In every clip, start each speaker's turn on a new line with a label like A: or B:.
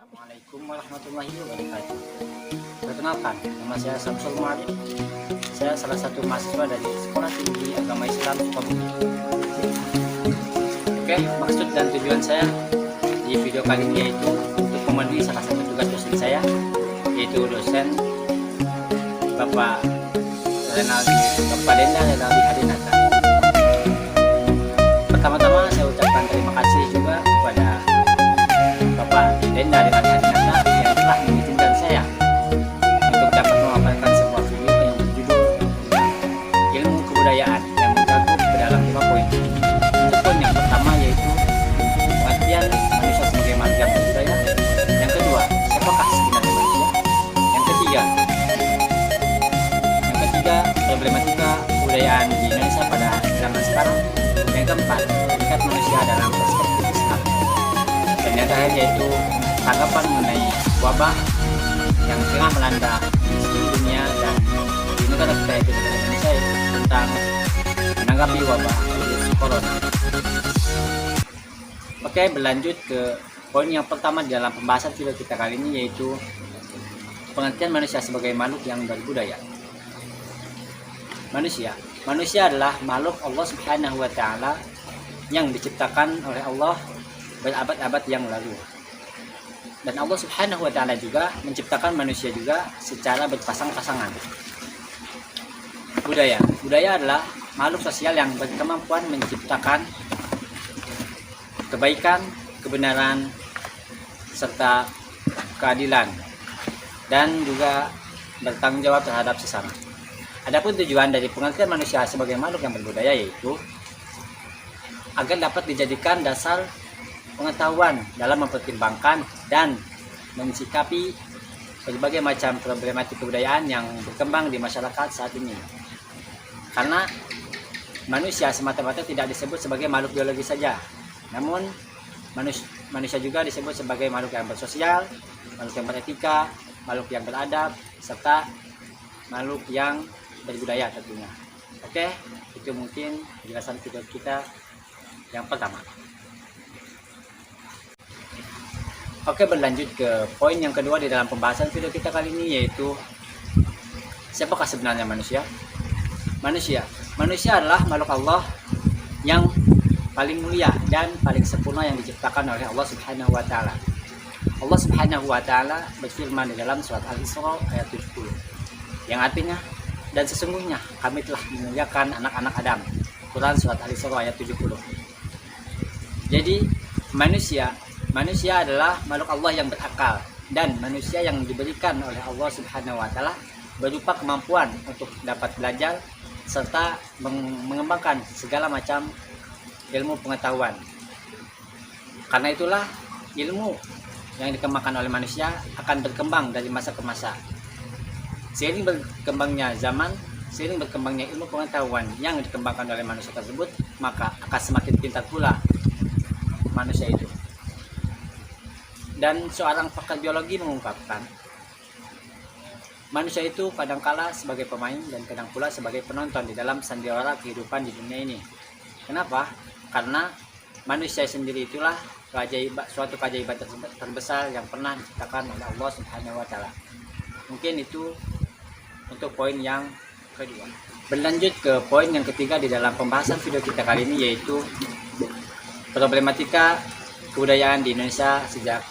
A: Assalamualaikum warahmatullahi wabarakatuh. Perkenalkan, nama saya Samsul Muarif. Saya salah satu mahasiswa dari Sekolah Tinggi Agama Islam Sukabumi. Oke, maksud dan tujuan saya di video kali ini yaitu untuk memenuhi salah satu tugas dosen saya, yaitu dosen Bapak Denda Renaldi Hadinata. Pertama-tama saya ucapkan terima kasih juga kepada Bapak Denda Renaldi Hadinata yang telah mengizinkan saya untuk dapat memaparkan sebuah video yang berjudul Ilmu Kebudayaan yang mencakup ke dalam 5 poin. Untuk poin yang pertama yaitu pengertian manusia sebagai makhluk yang berbudaya. Yang kedua, siapakah sebenarnya manusia? Yang ketiga, problematika kebudayaan di Indonesia pada zaman sekarang. Yang keempat, tingkat manusia dalam perspektif Islam. Dan yang terakhir yaitu tanggapan mengenai wabah yang tengah melanda seluruh dunia dan di negara kita yaitu negara Indonesia tentang menanggapi wabah virus corona. Oke, berlanjut ke poin yang pertama di dalam pembahasan video kita kali ini yaitu pengertian manusia sebagai makhluk yang berbudaya. Manusia adalah makhluk Allah Subhanahu wa taala yang diciptakan oleh Allah berabad-abad yang lalu. Dan Allah Subhanahu wa taala juga menciptakan manusia juga secara berpasang-pasangan. Budaya adalah makhluk sosial yang berkemampuan menciptakan kebaikan, kebenaran, serta keadilan dan juga bertanggung jawab terhadap sesama. Adapun tujuan dari pengertian manusia sebagai makhluk yang berbudaya yaitu agar dapat dijadikan dasar pengetahuan dalam mempertimbangkan dan mensikapi berbagai macam problematik kebudayaan yang berkembang di masyarakat saat ini. Karena manusia semata-mata tidak disebut sebagai makhluk biologi saja, namun manusia juga disebut sebagai makhluk yang bersosial, makhluk yang beretika, makhluk yang beradab, serta makhluk yang berbudaya tentunya. Oke, itu mungkin penjelasan video kita yang pertama. Oke, berlanjut ke poin yang kedua di dalam pembahasan video kita kali ini yaitu siapakah sebenarnya manusia? Manusia adalah makhluk Allah yang paling mulia dan paling sempurna yang diciptakan oleh Allah Subhanahu wa taala. Allah Subhanahu wa taala berfirman di dalam surat Al-Isra ayat 70 yang artinya, dan sesungguhnya kami telah memuliakan anak-anak Adam. Quran surat Al-Isra ayat 70. Jadi manusia adalah makhluk Allah yang berakal dan manusia yang diberikan oleh Allah Subhanahu wa taala berupa kemampuan untuk dapat belajar serta mengembangkan segala macam ilmu pengetahuan. Karena itulah ilmu yang dikembangkan oleh manusia akan berkembang dari masa ke masa. Seiring berkembangnya zaman, seiring berkembangnya ilmu pengetahuan yang dikembangkan oleh manusia tersebut, maka akan semakin pintar pula manusia itu. Dan seorang pakar biologi mengungkapkan, manusia itu kadangkala sebagai pemain dan kadang pula sebagai penonton di dalam sandiwara kehidupan di dunia ini. Kenapa? Karena manusia sendiri itulah suatu keajaiban terbesar yang pernah diciptakan oleh Allah Subhanahu wa taala. Mungkin itu untuk poin yang kedua. Berlanjut ke poin yang ketiga di dalam pembahasan video kita kali ini yaitu problematika kebudayaan di Indonesia sejak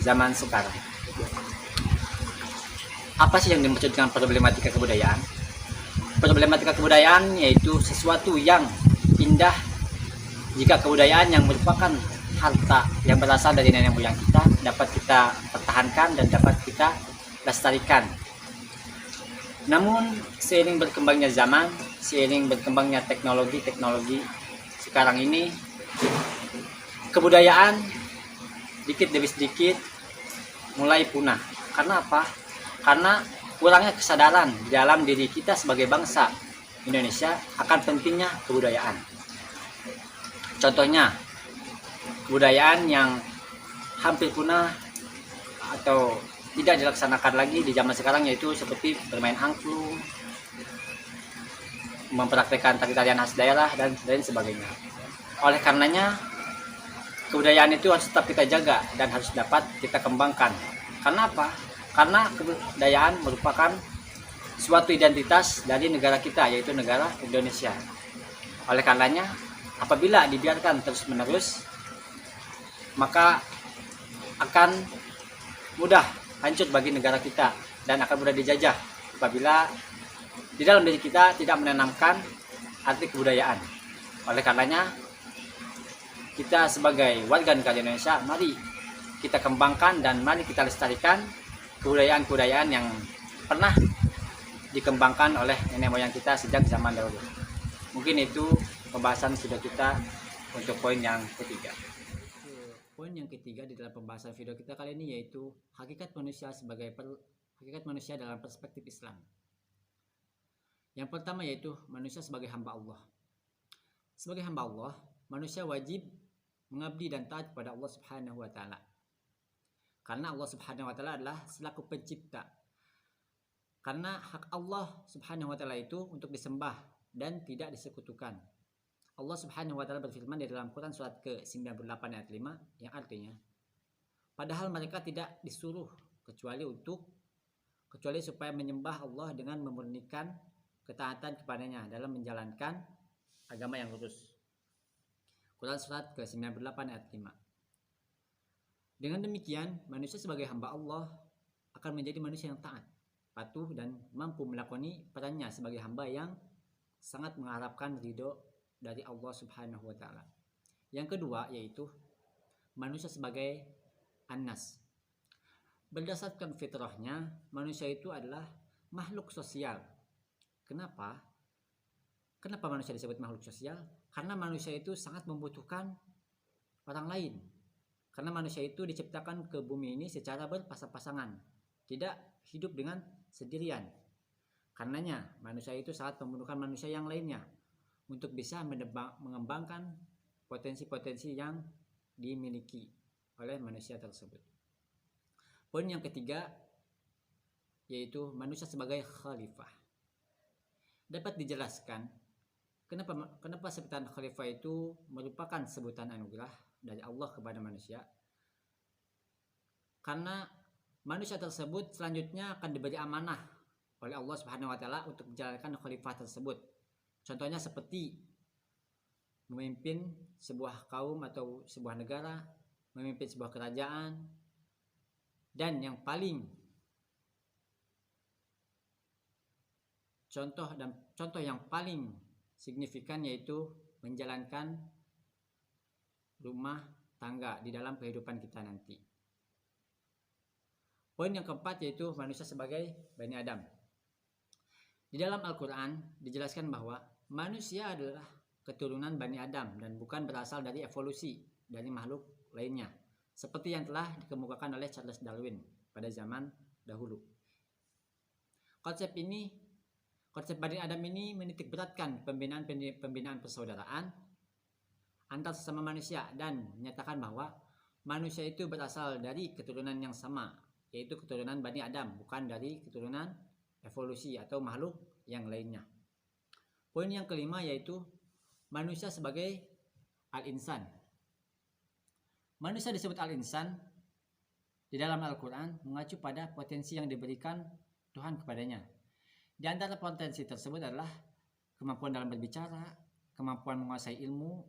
A: zaman sekarang. Apa sih yang dimaksud dengan problematika kebudayaan? Problematika kebudayaan yaitu sesuatu yang indah jika kebudayaan yang merupakan harta yang berasal dari nenek moyang kita dapat kita pertahankan dan dapat kita lestarikan. Namun seiring berkembangnya zaman, seiring berkembangnya teknologi sekarang ini, kebudayaan sedikit demi sedikit mulai punah. Karena apa? Karena kurangnya kesadaran di dalam diri kita sebagai bangsa Indonesia akan pentingnya kebudayaan. Contohnya, kebudayaan yang hampir punah atau tidak dilaksanakan lagi di zaman sekarang yaitu seperti bermain angklung, mempraktikkan tari-tarian khas daerah dan lain sebagainya. Oleh karenanya kebudayaan itu harus tetap kita jaga dan harus dapat kita kembangkan. Karena apa? Karena kebudayaan merupakan suatu identitas dari negara kita, yaitu negara Indonesia. Oleh karenanya, apabila dibiarkan terus-menerus, maka akan mudah hancur bagi negara kita dan akan mudah dijajah apabila di dalam diri kita tidak menanamkan arti kebudayaan. Oleh karenanya, kita sebagai warga negara Indonesia, mari kita kembangkan dan mari kita lestarikan kebudayaan-kebudayaan yang pernah dikembangkan oleh nenek moyang kita sejak zaman dahulu. Mungkin itu pembahasan video kita untuk poin yang ketiga. Poin yang ketiga di dalam pembahasan video kita kali ini yaitu hakikat manusia dalam perspektif Islam. Yang pertama yaitu manusia sebagai hamba Allah. Sebagai hamba Allah, manusia wajib mengabdi dan taat kepada Allah Subhanahu wa taala. Karena Allah Subhanahu wa taala adalah selaku pencipta. Karena hak Allah Subhanahu wa taala itu untuk disembah dan tidak disekutukan. Allah Subhanahu wa taala berfirman di dalam Quran surat ke-98 ayat 5 yang artinya, padahal mereka tidak disuruh kecuali supaya menyembah Allah dengan memurnikan ketaatan kepadanya dalam menjalankan agama yang lurus. Quran surat ke-98 ayat 5. Dengan demikian, manusia sebagai hamba Allah akan menjadi manusia yang taat, patuh dan mampu melakoni perannya sebagai hamba yang sangat mengharapkan ridho dari Allah Subhanahu wa taala. Yang kedua yaitu manusia sebagai an-nas. Berdasarkan fitrahnya, manusia itu adalah makhluk sosial. Kenapa manusia disebut makhluk sosial? Karena manusia itu sangat membutuhkan orang lain. Karena manusia itu diciptakan ke bumi ini secara berpasang-pasangan, tidak hidup dengan sendirian. Karenanya manusia itu sangat membutuhkan manusia yang lainnya untuk bisa mengembangkan potensi-potensi yang dimiliki oleh manusia tersebut. Poin yang ketiga yaitu manusia sebagai khalifah. Dapat dijelaskan kenapa sebutan khalifah itu merupakan sebutan anugerah dari Allah kepada manusia. Karena manusia tersebut selanjutnya akan diberi amanah oleh Allah Subhanahu wa taala untuk menjalankan khalifah tersebut. Contohnya seperti memimpin sebuah kaum atau sebuah negara, memimpin sebuah kerajaan, dan yang paling contoh yang paling signifikan yaitu menjalankan rumah tangga di dalam kehidupan kita nanti. Poin yang keempat yaitu manusia sebagai Bani Adam. Di dalam Al-Quran dijelaskan bahwa manusia adalah keturunan Bani Adam dan bukan berasal dari evolusi dari makhluk lainnya, seperti yang telah dikemukakan oleh Charles Darwin pada zaman dahulu. Konsep Bani Adam ini menitik beratkan pembinaan persaudaraan antar sesama manusia dan menyatakan bahwa manusia itu berasal dari keturunan yang sama, yaitu keturunan Bani Adam, bukan dari keturunan evolusi atau makhluk yang lainnya. Poin yang kelima yaitu manusia sebagai al-insan. Manusia disebut al-insan di dalam Al-Quran mengacu pada potensi yang diberikan Tuhan kepadanya. Di antara potensi tersebut adalah kemampuan dalam berbicara, kemampuan menguasai ilmu,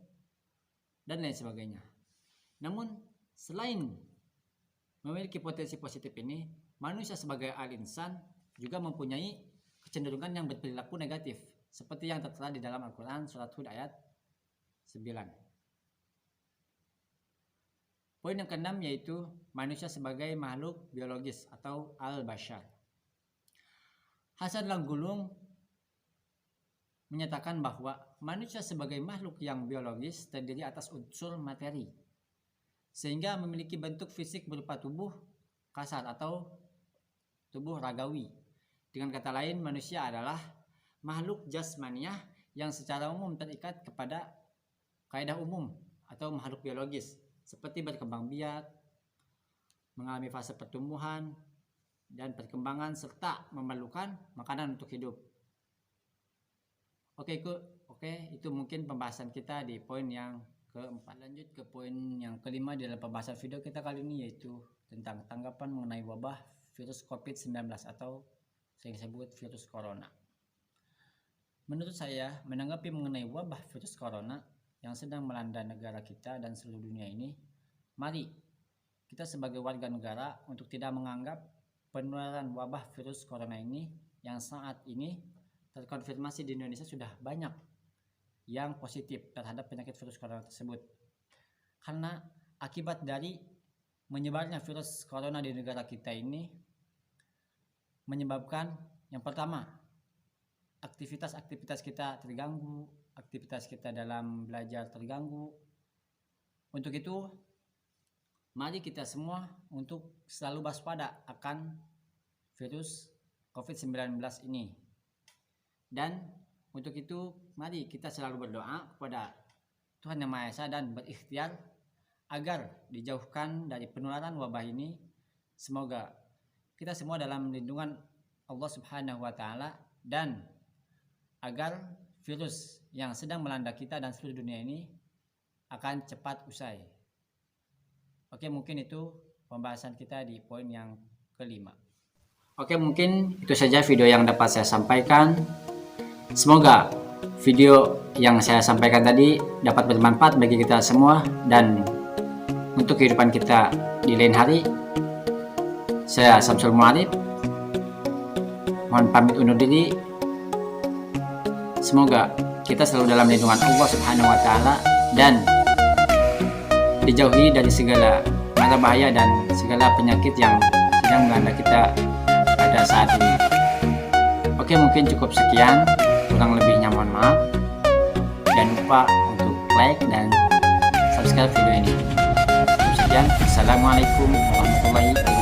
A: dan lain sebagainya. Namun, selain memiliki potensi positif ini, manusia sebagai al-insan juga mempunyai kecenderungan yang berperilaku negatif, seperti yang tertera di dalam Al-Quran surat Hud ayat 9. Poin yang keenam yaitu manusia sebagai makhluk biologis atau al-bashar. Hasan Langgulung menyatakan bahwa manusia sebagai makhluk yang biologis terdiri atas unsur materi, sehingga memiliki bentuk fisik berupa tubuh kasar atau tubuh ragawi. Dengan kata lain, manusia adalah makhluk jasmaniah yang secara umum terikat kepada kaidah umum atau makhluk biologis, seperti berkembang biak, mengalami fase pertumbuhan dan perkembangan, serta memerlukan makanan untuk hidup. Oke, itu mungkin pembahasan kita di poin yang keempat. Lanjut ke poin yang kelima di dalam pembahasan video kita kali ini, yaitu tentang tanggapan mengenai wabah virus COVID-19 atau sering disebut virus corona. Menurut saya, menanggapi mengenai wabah virus corona yang sedang melanda negara kita dan seluruh dunia ini, mari kita sebagai warga negara untuk tidak menganggap penularan wabah virus corona ini yang saat ini terkonfirmasi di Indonesia sudah banyak yang positif terhadap penyakit virus corona tersebut. Karena akibat dari menyebarnya virus corona di negara kita ini menyebabkan yang pertama, aktivitas kita terganggu, aktivitas kita dalam belajar terganggu. Untuk itu, mari kita semua untuk selalu waspada akan virus COVID-19 ini. Dan untuk itu, mari kita selalu berdoa kepada Tuhan Yang Maha Esa dan berikhtiar agar dijauhkan dari penularan wabah ini. Semoga kita semua dalam lindungan Allah Subhanahu wa Ta'ala, dan agar virus yang sedang melanda kita dan seluruh dunia ini akan cepat usai. Oke, mungkin itu pembahasan kita di poin yang kelima. Oke, mungkin itu saja video yang dapat saya sampaikan. Semoga video yang saya sampaikan tadi dapat bermanfaat bagi kita semua dan untuk kehidupan kita di lain hari. Saya Samsul Muarif, mohon pamit undur diri. Semoga kita selalu dalam lindungan Allah Subhanahu wa Ta'ala dan dijauhi dari segala mara bahaya dan segala penyakit yang sedang melanda kita pada saat ini. Oke, mungkin cukup sekian. Kurang lebihnya mohon maaf. Jangan lupa untuk like dan subscribe video ini. Sekian. Assalamualaikum warahmatullahi wabarakatuh.